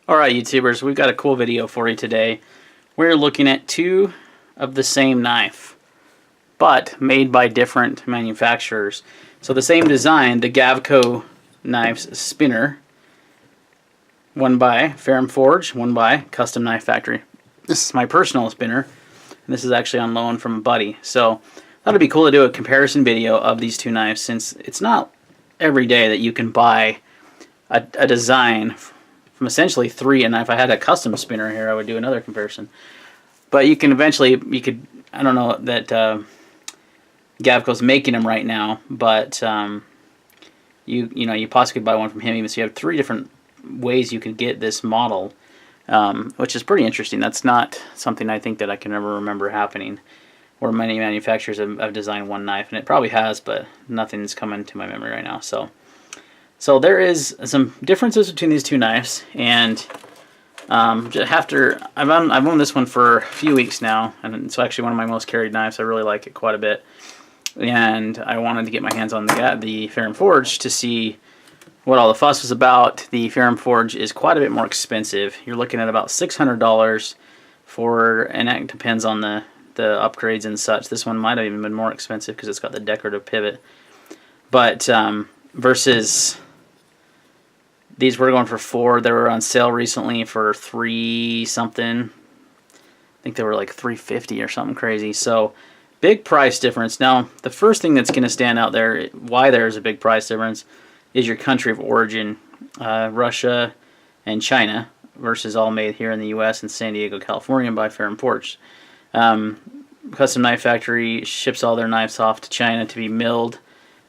Alright YouTubers, we've got a cool video for you today. We're looking at two of the same knife, but made by different manufacturers. So the same design, the Gavko knives spinner, one by Ferrum Forge, one by Custom Knife Factory. This is my personal spinner, and this is actually on loan from a buddy. So that'd be cool to do a comparison video of these two knives, since it's not every day that you can buy a design from essentially three, and if I had a custom spinner here, I would do another comparison. But you can eventually, I don't know that Gavko's making them right now, but you possibly could buy one from him. Even so, you have three different ways you could get this model, which is pretty interesting. That's not something I think that I can ever remember happening, where many manufacturers have designed one knife, and it probably has, but nothing's coming to my memory right now. So there is some differences between these two knives, and I've owned this one for a few weeks now, and it's actually one of my most carried knives. I really like it quite a bit, and I wanted to get my hands on the Ferrum Forge to see what all the fuss was about. The Ferrum Forge is quite a bit more expensive. You're looking at about $600 for, and it depends on the upgrades and such. This one might have even been more expensive because it's got the decorative pivot, but versus these were going for $4. They were on sale recently for $3 something. I think they were like $3.50 or something crazy. So big price difference. Now the first thing that's going to stand out there, why there's a big price difference, is your country of origin. Russia and China versus all made here in the U.S. in San Diego, California by Ferrum Forge. Custom Knife Factory ships all their knives off to China to be milled,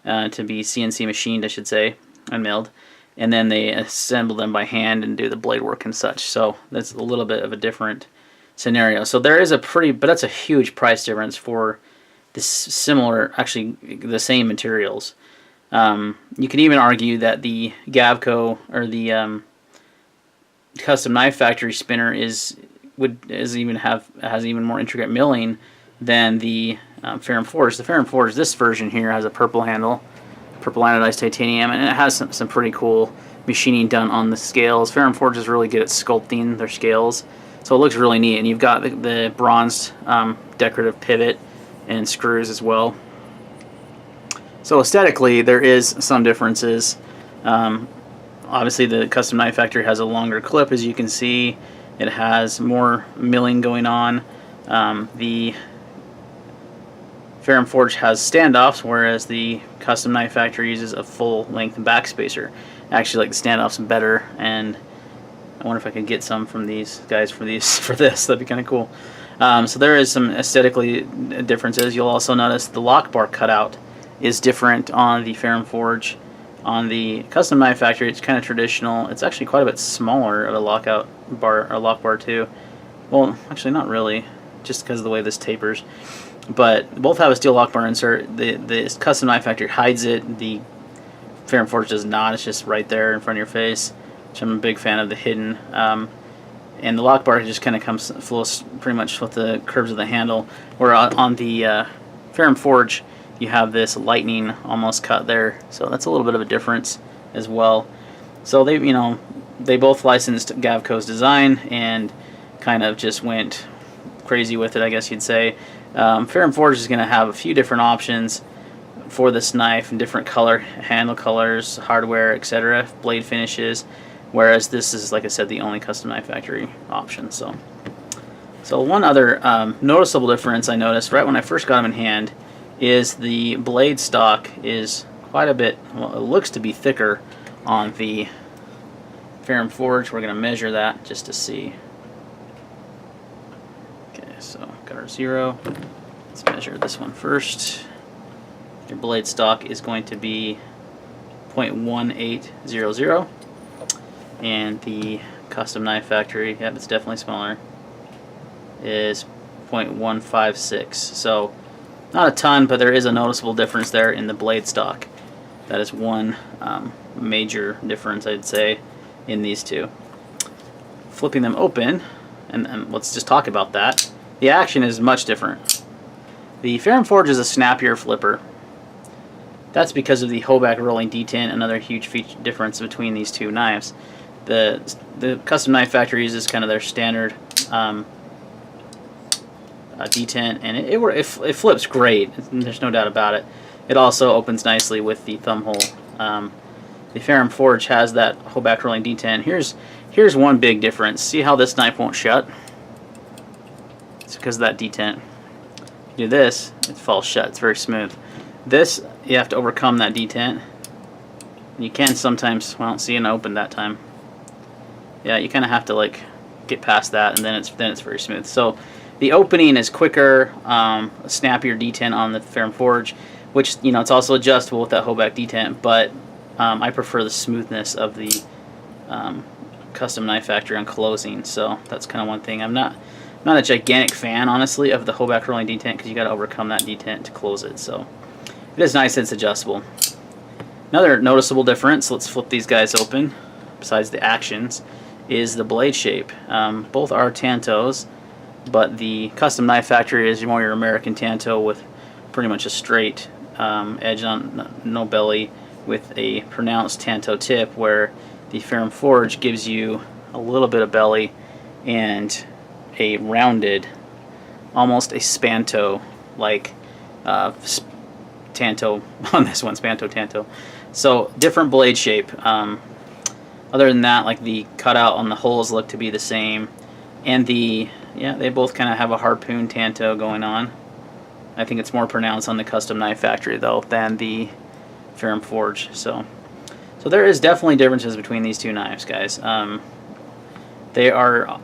to be CNC machined, I should say, and milled, and then they assemble them by hand and do the blade work and such. So that's a little bit of a different scenario. So there is but that's a huge price difference for this similar, actually the same materials. You can even argue that the Gavko or the Custom Knife Factory spinner has even more intricate milling than the Ferrum Forge. The Ferrum Forge, this version here, has a purple handle, purple anodized titanium, and it has some pretty cool machining done on the scales. Ferrum Forge is really good at sculpting their scales, so it looks really neat. And you've got the bronzed decorative pivot and screws as well. So aesthetically, there is some differences. Obviously, the Custom Knife Factory has a longer clip, as you can see. It has more milling going on. The Ferrum Forge has standoffs, whereas the Custom Knife Factory uses a full-length backspacer. I actually like the standoffs better, and I wonder if I could get some from these guys for this. That'd be kind of cool. So there is some aesthetically differences. You'll also notice the lock bar cutout is different on the Ferrum Forge. On the Custom Knife Factory, it's kind of traditional. It's actually quite a bit smaller of a lock bar too. Well, actually not really, just because of the way this tapers. But both have a steel lock bar insert. The Custom Knife Factory hides it. The Ferrum Forge does not. It's just right there in front of your face, which I'm a big fan of the hidden. And the lock bar just kind of flows pretty much with the curves of the handle. Where on the Ferrum Forge, you have this lightning almost cut there, so that's a little bit of a difference as well. So they both licensed Gavko's design and kind of just went crazy with it, I guess you'd say. Ferrum Forge is going to have a few different options for this knife and different handle colors, hardware, etc., blade finishes, whereas this is, like I said, the only Custom Knife Factory option. So one other noticeable difference I noticed right when I first got them in hand is the blade stock is quite a bit, well, it looks to be thicker on the Ferrum Forge. We're going to measure that just to see. Okay, so got our 0. Let's measure this one first. Your blade stock is going to be 0.1800, and the Custom Knife Factory, yep, it's definitely smaller, is 0.156. So not a ton, but there is a noticeable difference there in the blade stock. That is one major difference, I'd say, in these two. Flipping them open, and let's just talk about that. The action is much different. The Ferrum Forge is a snappier flipper. That's because of the Hoback rolling detent, another huge feature difference between these two knives. The Custom Knife Factory uses kind of their standard detent, and it flips great. There's no doubt about it. It also opens nicely with the thumb hole. The Ferrum Forge has that hoback rolling detent. Here's one big difference. See how this knife won't shut? It's because of that detent. If you do this, it falls shut. It's very smooth. This, you have to overcome that detent. You can sometimes, well, see, and open that time. Yeah, you kind of have to like get past that, and then it's very smooth. So the opening is quicker, snappier detent on the Ferrum Forge, which, you know, it's also adjustable with that hoback detent, but I prefer the smoothness of the Custom Knife Factory on closing. So that's kind of one thing. I'm not a gigantic fan, honestly, of the hoback rolling detent, because you got to overcome that detent to close it. So it is nice that it's adjustable. Another noticeable difference, let's flip these guys open, besides the actions, is the blade shape. Both are tantos, but the Custom Knife Factory is more your American tanto with pretty much a straight edge on no belly with a pronounced tanto tip, where the Ferrum Forge gives you a little bit of belly and a rounded, almost a spanto like tanto on this one, spanto tanto. So different blade shape. Other than that, like the cutout on the holes look to be the same, and they both kind of have a harpoon tanto going on. I think it's more pronounced on the Custom Knife Factory though than the Ferrum Forge. So there is definitely differences between these two knives, guys. They are,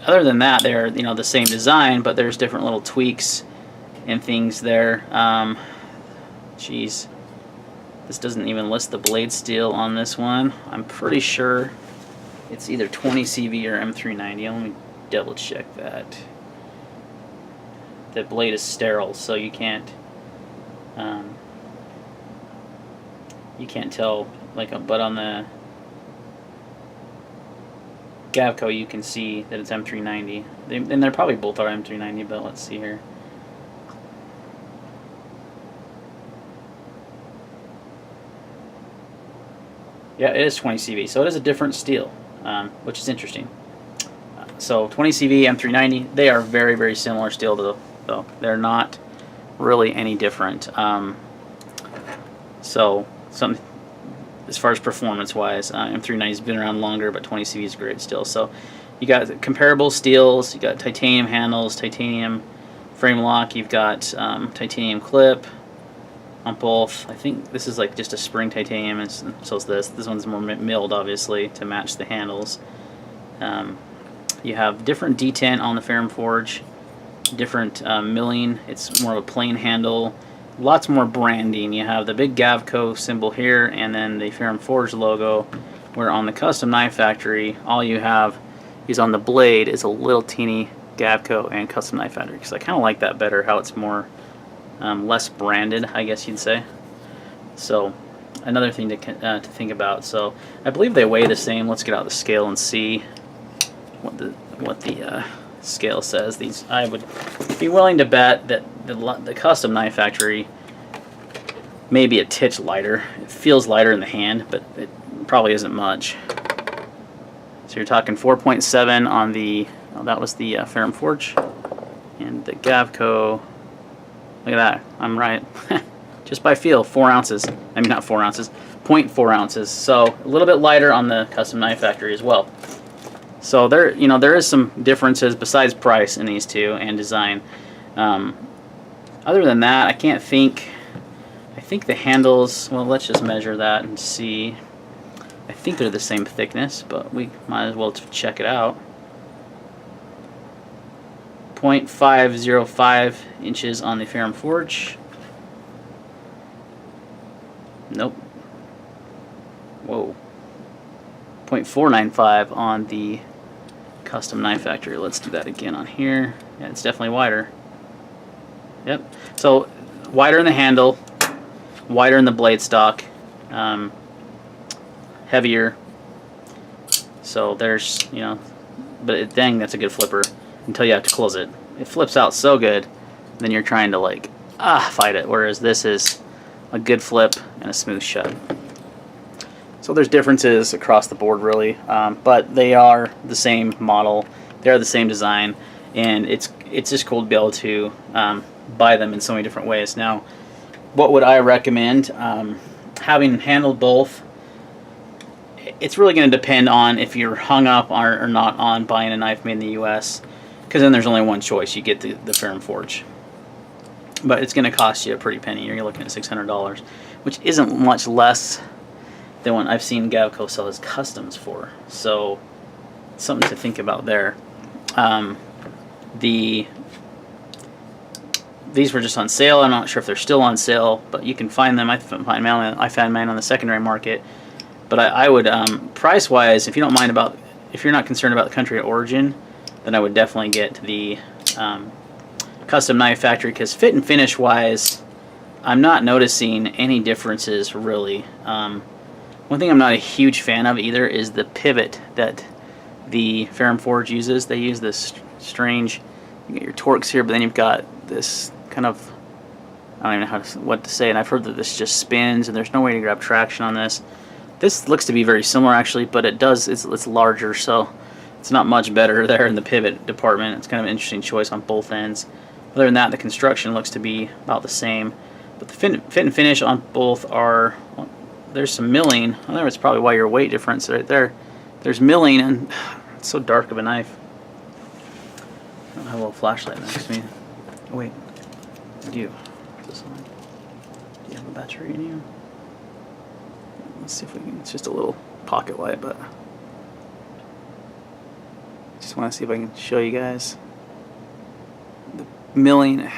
other than that, they're, you know, the same design, but there's different little tweaks and things there. Geez, this doesn't even list the blade steel on this one. I'm pretty sure it's either 20 CV or M390. Let me double check that. The blade is sterile, so you can't tell. But on the Gavko, you can see that it's M390. And they're probably both are M390, but let's see here. Yeah, it is 20 CV, so it is a different steel, which is interesting. So 20 CV, M390, they are very, very similar steel, though. They're not really any different. As far as performance-wise, M390 has been around longer, but 20 CV is great still. So you got comparable steels. You got titanium handles, titanium frame lock. You've got titanium clip on both. I think this is like just a spring titanium, and so is this. This one's more milled, obviously, to match the handles. You have different detent on the Ferrum Forge, different milling. It's more of a plain handle. Lots more branding. You have the big Gavko symbol here, and then the Ferrum Forge logo, where on the Custom Knife Factory, all you have is on the blade is a little teeny Gavko and Custom Knife Factory, because I kind of like that better, how it's more less branded, I guess you'd say. So another thing to think about. So I believe they weigh the same. Let's get out the scale and see what the scale says. These, I would be willing to bet that the Custom Knife Factory may be a titch lighter. It feels lighter in the hand, but it probably isn't much. So you're talking 4.7 on the, oh, that was the Ferrum Forge, and the Gavko. Look at that, I'm right. Just by feel, 4 ounces. I mean, not 4 ounces, 0.4 ounces. So a little bit lighter on the Custom Knife Factory as well. So there is some differences besides price in these two and design. Other than that, I can't think. I think the handles, well, let's just measure that and see. I think they're the same thickness, but we might as well check it out. 0.505 inches on the Ferrum Forge. Nope. Whoa. 0.495 on the Custom Knife Factory. Let's do that again on here. Yeah, it's definitely wider. Yep. So wider in the handle, wider in the blade stock, heavier. So there's, you know, but dang, that's a good flipper until you have to close it. It flips out so good, then you're trying to like fight it. Whereas this is a good flip and a smooth shut. So So there's differences across the board, really, but they are the same model. They are the same design, and it's just cool to be able to buy them in so many different ways. Now, what would I recommend? Having handled both, it's really going to depend on if you're hung up or not on buying a knife made in the U.S., because then there's only one choice. You get the Ferrum Forge. But it's going to cost you a pretty penny. You're looking at $600, which isn't much less than what I've seen Gavko sell his customs for. So, something to think about there. These were just on sale. I'm not sure if they're still on sale, but you can find them. I found mine on the secondary market. But I would, price-wise, if you're not concerned about the country of origin, then I would definitely get the custom knife factory, because fit and finish wise, I'm not noticing any differences really. One thing I'm not a huge fan of either is the pivot that the Ferrum Forge uses. They use this strange, you get your Torx here, but then you've got this kind of, I don't even know what to say, and I've heard that this just spins and there's no way to grab traction on this. This looks to be very similar actually, but it's larger, so it's not much better there in the pivot department. It's kind of an interesting choice on both ends. Other than that, the construction looks to be about the same. But the fit and finish on both are, there's some milling. I know it's probably why your weight difference right there. There's milling, and it's so dark of a knife. I don't have a little flashlight next to me. Oh, wait, I do. This one. Do you have a battery in you? Let's see if we can, it's just a little pocket light, but just want to see if I can show you guys the milling.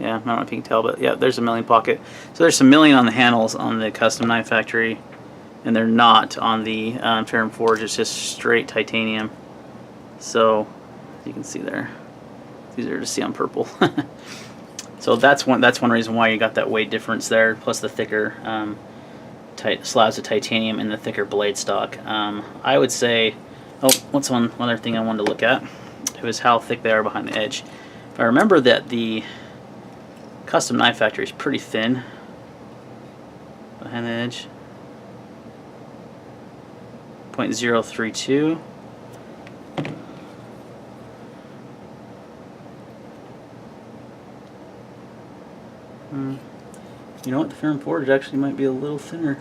Yeah, I don't know if you can tell, but yeah, there's a milling pocket. So there's some milling on the handles on the custom knife factory, and they're not on the Ferrum Forge. It's just straight titanium. So you can see there, it's easier to see on purple. So that's one reason why you got that weight difference there, plus the thicker slabs of titanium and the thicker blade stock. I would say, oh, what's one other thing I wanted to look at? It was how thick they are behind the edge. If I remember that the custom knife factory is pretty thin behind the edge. 0.032. You know what? The Ferrum Forge actually might be a little thinner.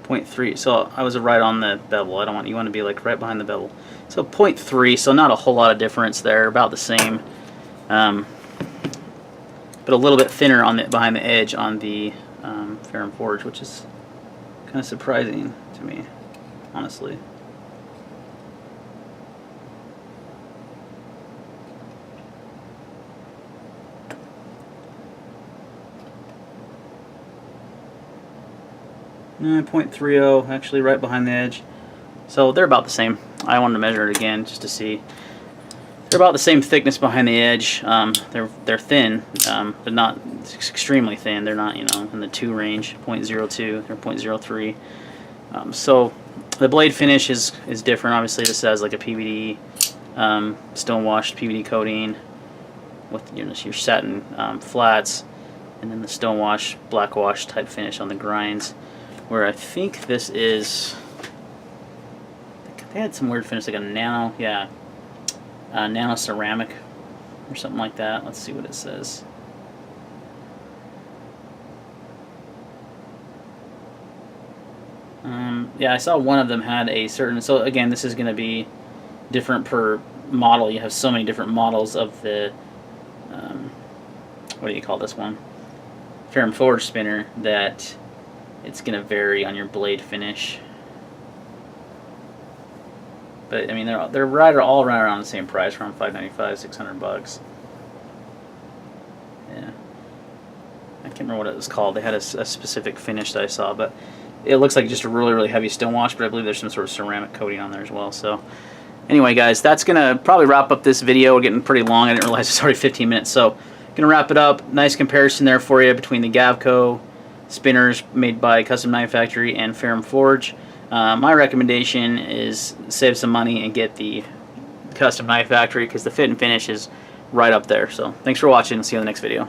.3. So I was right on the bevel. You want to be like right behind the bevel. So 0.3. So not a whole lot of difference there. About the same, but a little bit thinner on behind the edge on the Ferrum Forge, which is kind of surprising to me, honestly. No, 0.30, actually right behind the edge. So they're about the same. I wanted to measure it again just to see. They're about the same thickness behind the edge. They're thin, but not extremely thin. They're not, in the 2 range, 0.02 or 0.03. So the blade finish is different. Obviously, this has like a PVD, stone-washed PVD coating with your satin flats, and then the stone-wash, black wash type finish on the grinds. Where I think this is, they had some weird finish, like a nano, nano ceramic or something like that. Let's see what it says. Yeah, I saw one of them had a certain, so again, this is going to be different per model. You have so many different models of the, what do you call this one? Ferrum Forge spinner, that it's going to vary on your blade finish. But I mean, they're all around the same price, around $595, $600. Yeah, I can't remember what it was called. They had a specific finish that I saw, but it looks like just a really, really heavy stone wash. But I believe there's some sort of ceramic coating on there as well. So anyway, guys, that's gonna probably wrap up this video. We're getting pretty long. I didn't realize it's already 15 minutes. So gonna wrap it up. Nice comparison there for you between the Gavko spinners made by Custom Knife Factory and Ferrum Forge. My recommendation is save some money and get the Custom Knife Factory, because the fit and finish is right up there. So thanks for watching. See you in the next video.